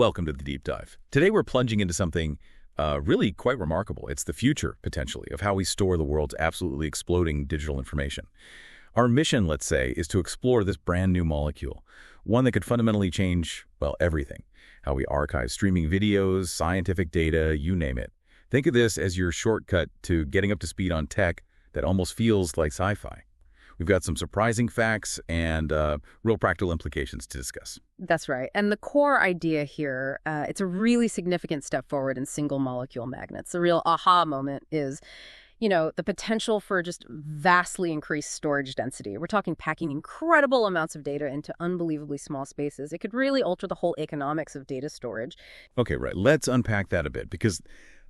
Welcome to the Deep Dive. Today we're plunging into something really quite remarkable. It's the future, potentially, of how we store the world's absolutely exploding digital information. Our mission, let's say, is to explore this brand new molecule, one that could fundamentally change, well, everything. How we archive streaming videos, scientific data, you name it. Think of this as your shortcut to getting up to speed on tech that almost feels like sci-fi. We've got some surprising facts and real practical implications to discuss. That's right. And the core idea here, it's a really significant step forward in single molecule magnets. The real aha moment is, the potential for just vastly increased storage density. We're talking packing incredible amounts of data into unbelievably small spaces. It could really alter the whole economics of data storage. Okay, right. Let's unpack that a bit, because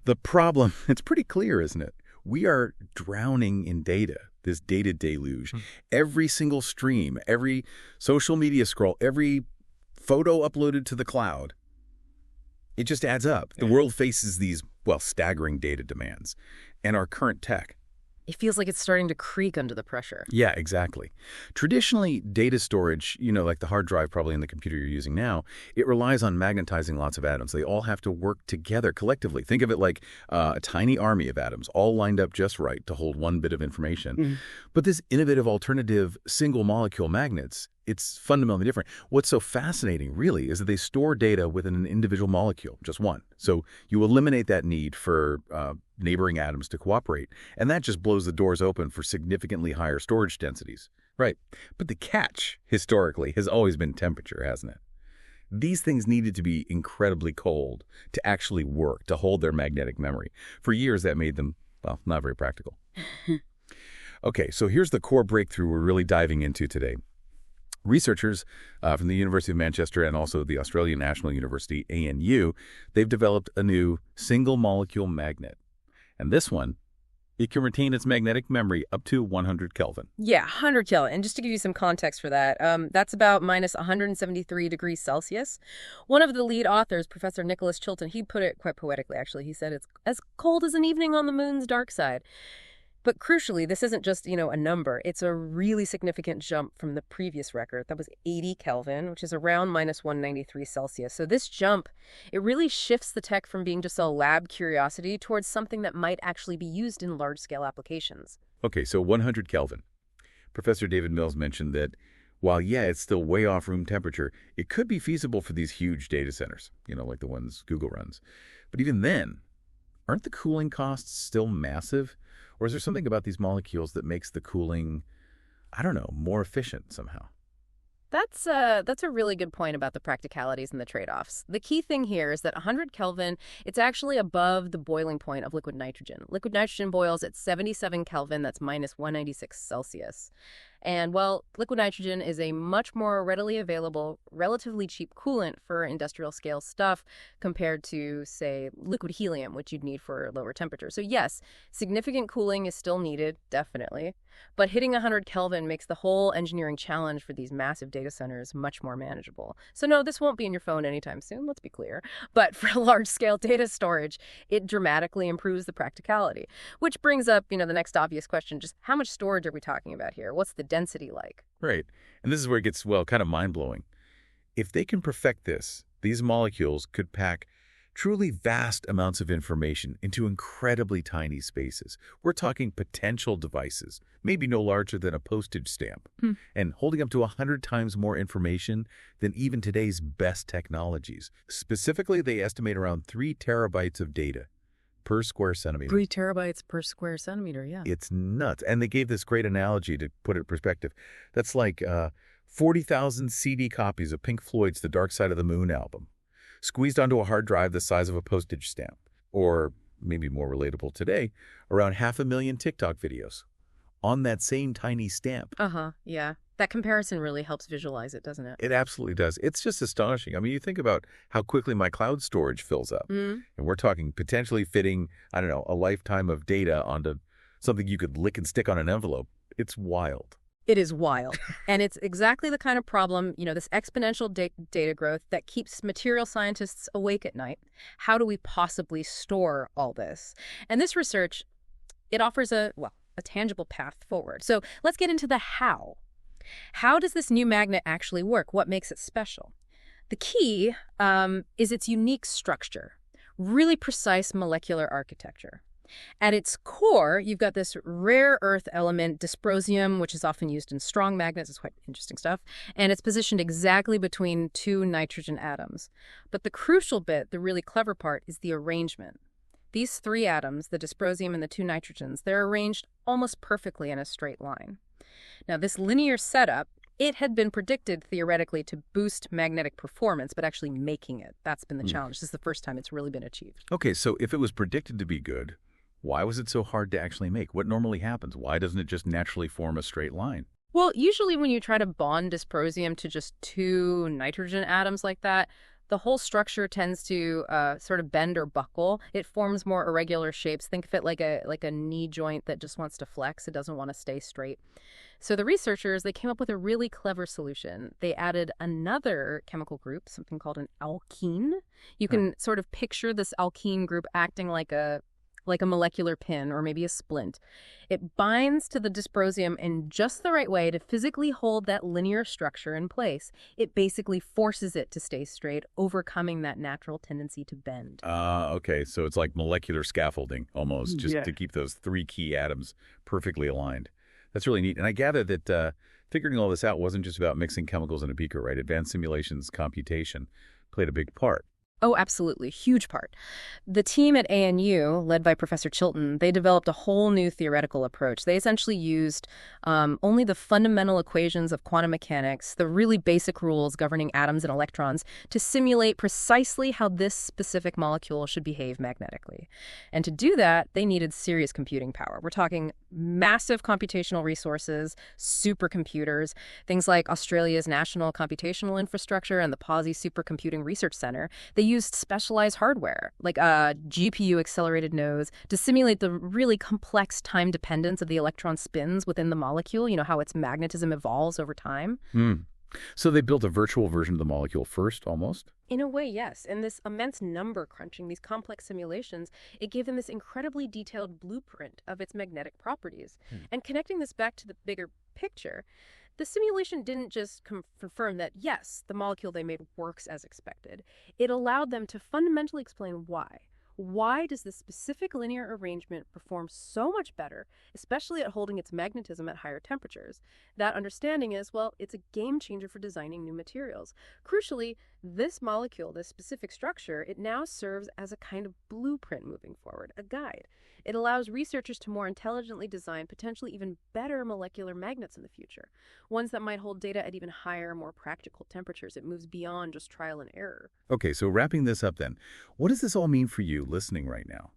the problem, it's pretty clear, isn't it? We are drowning in data, this data deluge. Every single stream, every social media scroll, every photo uploaded to the cloud, it just adds up. The world faces these, staggering data demands. And our current tech, it feels like it's starting to creak under the pressure. Yeah, exactly. Traditionally, data storage, like the hard drive probably in the computer you're using now, it relies on magnetizing lots of atoms. They all have to work together collectively. Think of it like a tiny army of atoms, all lined up just right to hold one bit of information. But this innovative alternative single molecule magnets, it's fundamentally different. What's so fascinating, really, is that they store data within an individual molecule, just one. So you eliminate that need for neighboring atoms to cooperate, and that just blows the doors open for significantly higher storage densities. Right. But the catch, historically, has always been temperature, hasn't it? These things needed to be incredibly cold to actually work, to hold their magnetic memory. For years, that made them, not very practical. Okay, so here's the core breakthrough we're really diving into today. Researchers from the University of Manchester and also the Australian National University, ANU, they've developed a new single-molecule magnet. And this one, it can retain its magnetic memory up to 100 Kelvin. Yeah, 100 Kelvin. And just to give you some context for that, that's about minus 173 degrees Celsius. One of the lead authors, Professor Nicholas Chilton, he put it quite poetically, actually. He said it's as cold as an evening on the moon's dark side. But crucially, this isn't just, a number. It's a really significant jump from the previous record. That was 80 Kelvin, which is around minus 193 Celsius. So this jump, it really shifts the tech from being just a lab curiosity towards something that might actually be used in large-scale applications. Okay, so 100 Kelvin. Professor David Mills mentioned that while, it's still way off room temperature, it could be feasible for these huge data centers, like the ones Google runs. But even then, aren't the cooling costs still massive? Or is there something about these molecules that makes the cooling, more efficient somehow? That's a really good point about the practicalities and the trade-offs. The key thing here is that 100 Kelvin, it's actually above the boiling point of liquid nitrogen. Liquid nitrogen boils at 77 Kelvin, that's minus 196 Celsius. And while liquid nitrogen is a much more readily available, relatively cheap coolant for industrial scale stuff compared to, say, liquid helium, which you'd need for lower temperatures. So yes, significant cooling is still needed, definitely. But hitting 100 Kelvin makes the whole engineering challenge for these massive data centers much more manageable. So no, this won't be in your phone anytime soon, let's be clear. But for large-scale data storage, it dramatically improves the practicality. Which brings up, the next obvious question, just how much storage are we talking about here? What's the density like? Right. And this is where it gets, kind of mind-blowing. If they can perfect this, these molecules could pack truly vast amounts of information into incredibly tiny spaces. We're talking potential devices, maybe no larger than a postage stamp, and holding up to 100 times more information than even today's best technologies. Specifically, they estimate around 3 terabytes of data per square centimeter. 3 terabytes per square centimeter, yeah. It's nuts. And they gave this great analogy to put it in perspective. That's like 40,000 CD copies of Pink Floyd's The Dark Side of the Moon album, squeezed onto a hard drive the size of a postage stamp. Or, maybe more relatable today, around 500,000 TikTok videos on that same tiny stamp. Yeah. That comparison really helps visualize it, doesn't it? It absolutely does. It's just astonishing. I mean, you think about how quickly my cloud storage fills up. And we're talking potentially fitting, a lifetime of data onto something you could lick and stick on an envelope. It's wild. It is wild. And it's exactly the kind of problem, this exponential data growth that keeps material scientists awake at night. How do we possibly store all this? And this research, it offers a tangible path forward. So let's get into the how. How does this new magnet actually work? What makes it special? The key is its unique structure, really precise molecular architecture. At its core, you've got this rare earth element, dysprosium, which is often used in strong magnets. It's quite interesting stuff. And it's positioned exactly between two nitrogen atoms. But the crucial bit, the really clever part, is the arrangement. These three atoms, the dysprosium and the two nitrogens, they're arranged almost perfectly in a straight line. Now, this linear setup, it had been predicted theoretically to boost magnetic performance, but actually making it, that's been the challenge. This is the first time it's really been achieved. Okay, so if it was predicted to be good, why was it so hard to actually make? What normally happens? Why doesn't it just naturally form a straight line? Well, usually when you try to bond dysprosium to just two nitrogen atoms like that, the whole structure tends to sort of bend or buckle. It forms more irregular shapes. Think of it like a knee joint that just wants to flex. It doesn't want to stay straight. So the researchers, they came up with a really clever solution. They added another chemical group, something called an alkene. You can sort of picture this alkene group acting like a molecular pin or maybe a splint. It binds to the dysprosium in just the right way to physically hold that linear structure in place. It basically forces it to stay straight, overcoming that natural tendency to bend. Okay, so it's like molecular scaffolding almost, just to keep those three key atoms perfectly aligned. That's really neat. And I gather that figuring all this out wasn't just about mixing chemicals in a beaker, right? Advanced simulations, computation played a big part. Oh, absolutely. Huge part. The team at ANU, led by Professor Chilton, they developed a whole new theoretical approach. They essentially used only the fundamental equations of quantum mechanics, the really basic rules governing atoms and electrons, to simulate precisely how this specific molecule should behave magnetically. And to do that, they needed serious computing power. We're talking massive computational resources, supercomputers, things like Australia's National Computational Infrastructure and the Pawsey Supercomputing Research Center. They used specialized hardware, like GPU-accelerated nodes, to simulate the really complex time dependence of the electron spins within the molecule, how its magnetism evolves over time. So they built a virtual version of the molecule first, almost? In a way, yes. And this immense number crunching, these complex simulations, it gave them this incredibly detailed blueprint of its magnetic properties. And connecting this back to the bigger picture, the simulation didn't just confirm that, yes, the molecule they made works as expected. It allowed them to fundamentally explain why. Why does this specific linear arrangement perform so much better, especially at holding its magnetism at higher temperatures? That understanding is, well, it's a game changer for designing new materials. Crucially, this molecule, this specific structure, it now serves as a kind of blueprint moving forward, a guide. It allows researchers to more intelligently design potentially even better molecular magnets in the future, ones that might hold data at even higher, more practical temperatures. It moves beyond just trial and error. Okay, so wrapping this up then, what does this all mean for you listening right now?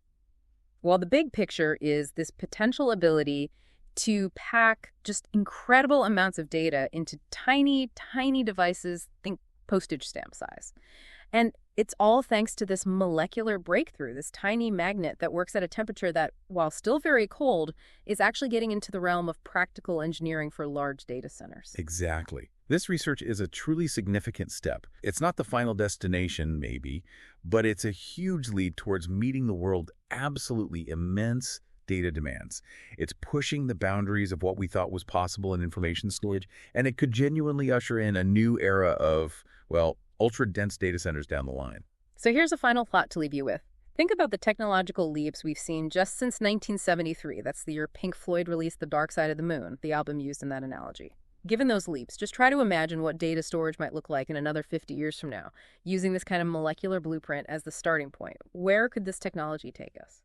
Well, the big picture is this potential ability to pack just incredible amounts of data into tiny, tiny devices, think postage stamp size. And it's all thanks to this molecular breakthrough, this tiny magnet that works at a temperature that, while still very cold, is actually getting into the realm of practical engineering for large data centers. Exactly. This research is a truly significant step. It's not the final destination, maybe, but it's a huge lead towards meeting the world's absolutely immense data demands. It's pushing the boundaries of what we thought was possible in information storage, and it could genuinely usher in a new era of, well, ultra-dense data centers down the line. So here's a final thought to leave you with. Think about the technological leaps we've seen just since 1973. That's the year Pink Floyd released The Dark Side of the Moon, the album used in that analogy. Given those leaps, just try to imagine what data storage might look like in another 50 years from now, using this kind of molecular blueprint as the starting point. Where could this technology take us?